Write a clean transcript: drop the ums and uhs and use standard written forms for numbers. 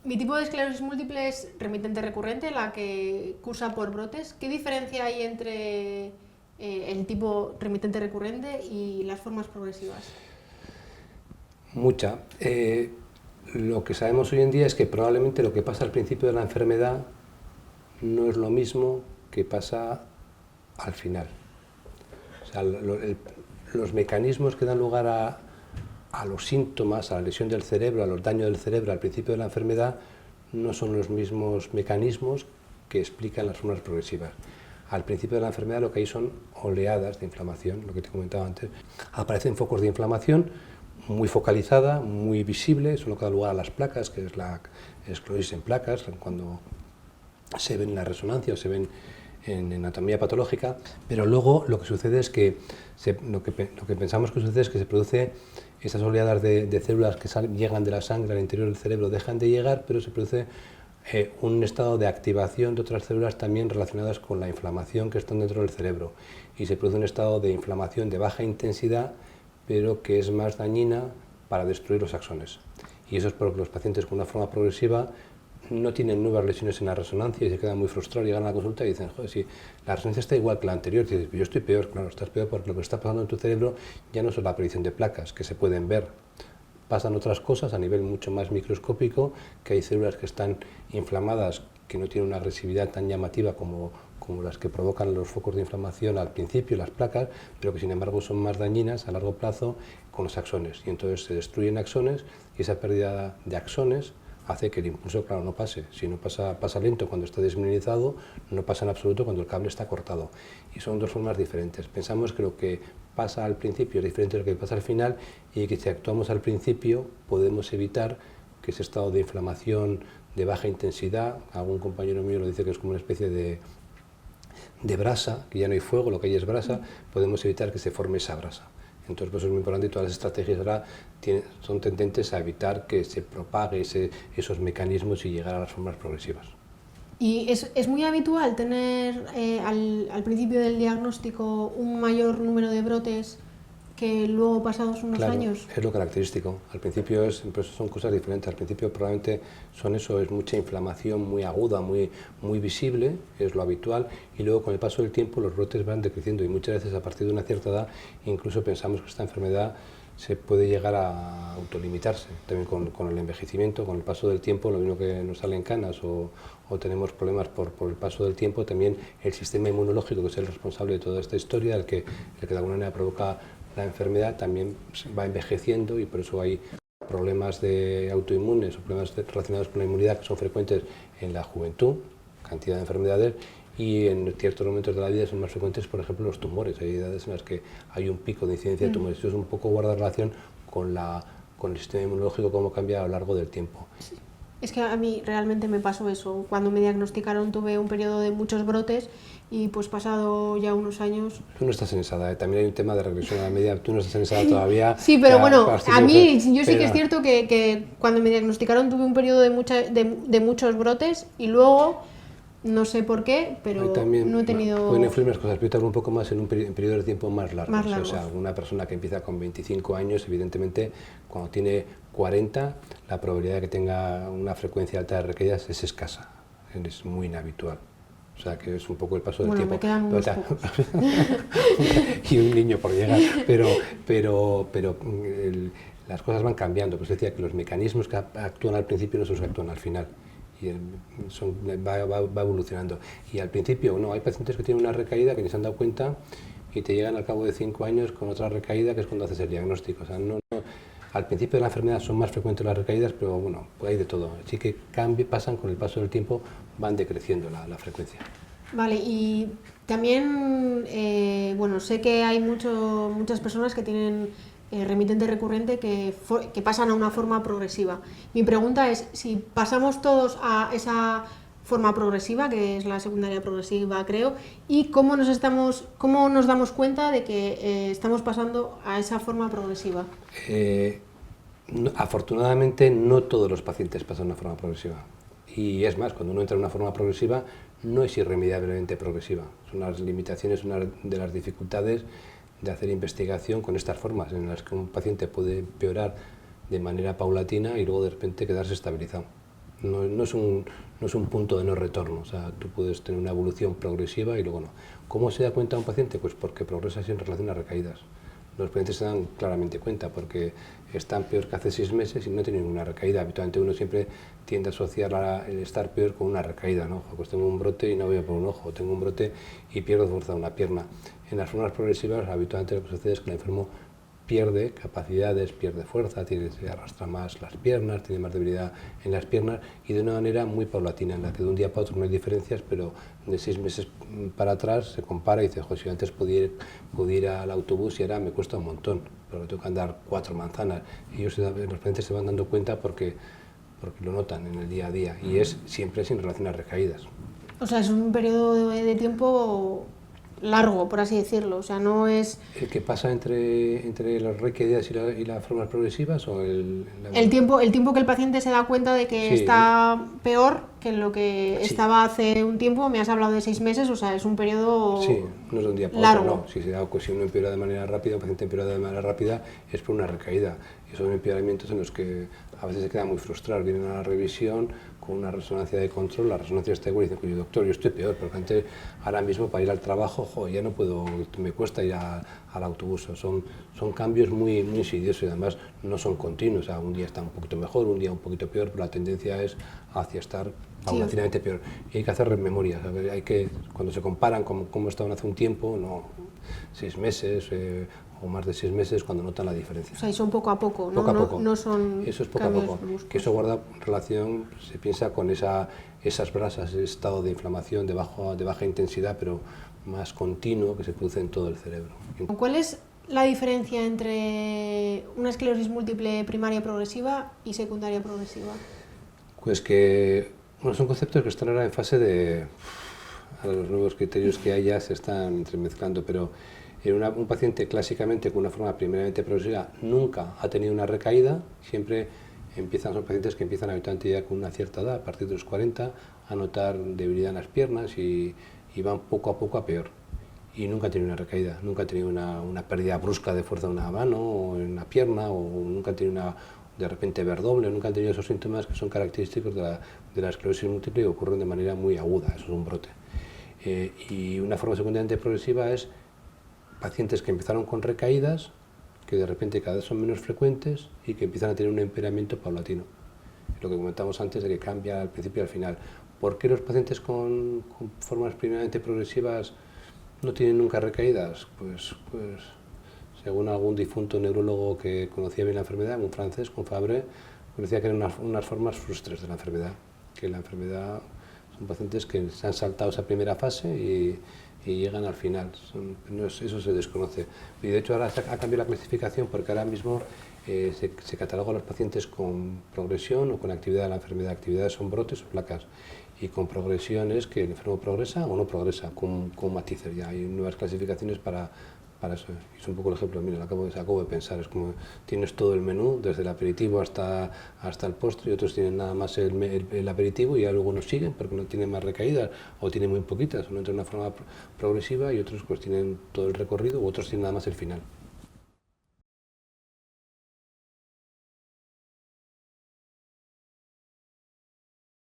Mi tipo de esclerosis múltiple es remitente recurrente, la que cursa por brotes. ¿Qué diferencia hay entre el tipo remitente recurrente y las formas progresivas? Mucha. Lo que sabemos hoy en día es que probablemente lo que pasa al principio de la enfermedad no es lo mismo que pasa al final. O sea, los mecanismos que dan lugar a los síntomas, a la lesión del cerebro, a los daños del cerebro al principio de la enfermedad, no son los mismos mecanismos que explican las formas progresivas. Al principio de la enfermedad lo que hay son oleadas de inflamación, lo que te comentaba antes. Aparecen focos de inflamación muy focalizada, muy visible, eso es lo que da lugar a las placas, que es la esclerosis en placas, cuando se ven en la resonancia o se ven en anatomía patológica, pero luego lo que sucede es que, lo que pensamos que sucede es que se produce esas oleadas de células que llegan de la sangre al interior del cerebro, dejan de llegar, pero se produce un estado de activación de otras células también relacionadas con la inflamación que están dentro del cerebro, y se produce un estado de inflamación de baja intensidad, pero que es más dañina para destruir los axones. Y eso es porque los pacientes con una forma progresiva no tienen nuevas lesiones en la resonancia y se quedan muy frustrados, llegan a la consulta y dicen, joder, si la resonancia está igual que la anterior, y dices, yo estoy peor. Claro, estás peor porque lo que está pasando en tu cerebro ya no es la aparición de placas que se pueden ver, pasan otras cosas a nivel mucho más microscópico, que hay células que están inflamadas, que no tienen una agresividad tan llamativa como las que provocan los focos de inflamación al principio, las placas, pero que sin embargo son más dañinas a largo plazo con los axones. Y entonces se destruyen axones y esa pérdida de axones hace que el impulso, claro, no pase. Si no pasa, pasa lento cuando está desmineralizado, no pasa en absoluto cuando el cable está cortado. Y son dos formas diferentes. Pensamos que lo que pasa al principio es diferente de lo que pasa al final, y que si actuamos al principio podemos evitar que ese estado de inflamación de baja intensidad, algún compañero mío lo dice que es como una especie de brasa, que ya no hay fuego, lo que hay es brasa, podemos evitar que se forme esa brasa. Entonces, pues es muy importante, y todas las estrategias ahora son tendentes a evitar que se propague esos mecanismos y llegar a las formas progresivas. ¿Y es muy habitual tener al principio del diagnóstico un mayor número de brotes que luego pasados unos Claro, años? es lo característico. Al principio pues son cosas diferentes. Al principio probablemente son eso, es mucha inflamación muy aguda, muy visible, es lo habitual, y luego con el paso del tiempo los brotes van decreciendo, y muchas veces a partir de una cierta edad incluso pensamos que esta enfermedad se puede llegar a autolimitarse. También con el envejecimiento, con el paso del tiempo, lo mismo que nos salen canas o tenemos problemas por el paso del tiempo, también el sistema inmunológico, que es el responsable de toda esta historia, el que de alguna manera provoca la enfermedad, también va envejeciendo, y por eso hay problemas de autoinmunes o problemas relacionados con la inmunidad que son frecuentes en la juventud, cantidad de enfermedades, y en ciertos momentos de la vida son más frecuentes, por ejemplo, los tumores. Hay edades en las que hay un pico de incidencia de tumores. Eso es un poco guarda relación con el sistema inmunológico, cómo cambia a lo largo del tiempo. Es que a mí realmente me pasó eso. Cuando me diagnosticaron tuve un periodo de muchos brotes y pues pasado ya unos años... Tú no estás en esa edad, también hay un tema de regresión a la media, tú no estás en esa edad todavía. Sí, pero bueno, a mí yo sí que es pero, cierto que cuando me diagnosticaron tuve un periodo de muchos brotes y luego, no sé por qué, Ahí pero también no he pueden tenido influir más cosas, pero yo te hablo un poco más en un periodo de tiempo más largo. más O sea, largos. una persona que empieza con 25 años, evidentemente, cuando tiene 40, la probabilidad de que tenga una frecuencia alta de recaídas es escasa, es muy inhabitual. O sea, que es un poco el paso del Bueno, me tiempo. quedan unos pocos. Y un niño por llegar. Pero las cosas van cambiando. Pues decía que los mecanismos que actúan al principio no son los que actúan al final. Y va evolucionando. Y al principio, no, hay pacientes que tienen una recaída que ni se han dado cuenta y te llegan al cabo de 5 años con otra recaída, que es cuando haces el diagnóstico. O sea, al principio de la enfermedad son más frecuentes las recaídas, pero bueno, pues hay de todo. Así que pasan con el paso del tiempo, van decreciendo la frecuencia. Vale, y también, bueno, sé que hay muchas personas que tienen remitente recurrente que pasan a una forma progresiva. Mi pregunta es si pasamos todos a esa forma progresiva, que es la secundaria progresiva, creo, y cómo nos damos cuenta de que estamos pasando a esa forma progresiva. Afortunadamente no todos los pacientes pasan a una forma progresiva. Y es más, cuando uno entra en una forma progresiva, no es irremediablemente progresiva. Son las limitaciones, una de las dificultades de hacer investigación con estas formas, en las que un paciente puede empeorar de manera paulatina y luego de repente quedarse estabilizado. no es un punto de no retorno. O sea, tú puedes tener una evolución progresiva y luego no. ¿Cómo se da cuenta un paciente? Pues porque progresa en relación a recaídas. Los pacientes se dan claramente cuenta porque están peor que hace 6 meses y no tienen ninguna recaída. Habitualmente uno siempre tiende a asociar el estar peor con una recaída, ¿no? Pues tengo un brote y no veo por un ojo, tengo un brote y pierdo fuerza de una pierna. En las formas progresivas, habitualmente lo que sucede es que el enfermo pierde capacidades, pierde fuerza, se arrastra más las piernas, tiene más debilidad en las piernas y de una manera muy paulatina, en la que de un día para otro no hay diferencias, pero de 6 meses para atrás se compara y dice, joder, si antes podía ir al autobús y ahora me cuesta un montón, pero me tengo que andar 4 manzanas. Y los pacientes se van dando cuenta porque lo notan en el día a día y siempre sin relación a recaídas. O sea, es un periodo de tiempo largo, por así decirlo, o sea, no es... ¿El que pasa entre las recaídas y las formas progresivas o el tiempo que el paciente se da cuenta de que sí, está peor que lo que sí. estaba hace un tiempo? Me has hablado de 6 meses, o sea, es un periodo sí, no es de un día para largo. otro, no. Si uno empeora de manera rápida, un paciente empeora de manera rápida, es por una recaída. Y son empeoramientos en los que a veces se quedan muy frustrados, vienen a la revisión con una resonancia de control, la resonancia está igual y dicen, oye doctor, yo estoy peor, porque antes, ahora mismo para ir al trabajo, ya no puedo, me cuesta ir al autobús. Son cambios muy insidiosos y además no son continuos. O sea, un día está un poquito mejor, un día un poquito peor, pero la tendencia es hacia estar paulatinamente peor. Y hay que hacer memoria, hay que, cuando se comparan con cómo estaban hace un tiempo, no 6 meses o más de 6 meses, cuando notan la diferencia. O sea, y son poco a poco, ¿no? Poco a poco. No son eso es poco a poco. bruscos. Que eso guarda relación, se piensa, con esas brasas, ese estado de inflamación de baja intensidad, pero más continuo, que se produce en todo el cerebro. ¿Cuál es la diferencia entre una esclerosis múltiple primaria progresiva y secundaria progresiva? Pues que son conceptos que están ahora en fase de... A los nuevos criterios que hay ya se están entremezclando, pero un paciente clásicamente con una forma primeramente progresiva nunca ha tenido una recaída, siempre son pacientes que empiezan habitualmente ya con una cierta edad, a partir de los 40, a notar debilidad en las piernas y van poco a poco a peor. Y nunca ha tenido una recaída, nunca ha tenido una pérdida brusca de fuerza en una mano o en una pierna, o nunca ha tenido de repente ver doble, nunca han tenido esos síntomas que son característicos de la esclerosis múltiple y ocurren de manera muy aguda, eso es un brote. Y una forma secundariamente progresiva es pacientes que empezaron con recaídas, que de repente cada vez son menos frecuentes y que empiezan a tener un empeoramiento paulatino. Lo que comentamos antes de que cambia al principio y al final. ¿Por qué los pacientes con formas primeramente progresivas no tienen nunca recaídas? Pues según algún difunto neurólogo que conocía bien la enfermedad, un francés, con Fabre, decía que eran unas formas frustres de la enfermedad, que la enfermedad son pacientes que se han saltado esa primera fase y llegan al final. Eso se desconoce. Y de hecho ahora ha cambiado la clasificación porque ahora mismo se cataloga a los pacientes con progresión o con actividad de la enfermedad. Actividades son brotes o placas. Y con progresión es que el enfermo progresa o no progresa, con matices. Ya hay nuevas clasificaciones para eso. Es un poco el ejemplo, mira, acabo de pensar, es como tienes todo el menú, desde el aperitivo hasta el postre, y otros tienen nada más el aperitivo y ya luego nos siguen porque no tienen más recaídas o tienen muy poquitas, uno entra de una forma progresiva y otros pues tienen todo el recorrido u otros tienen nada más el final.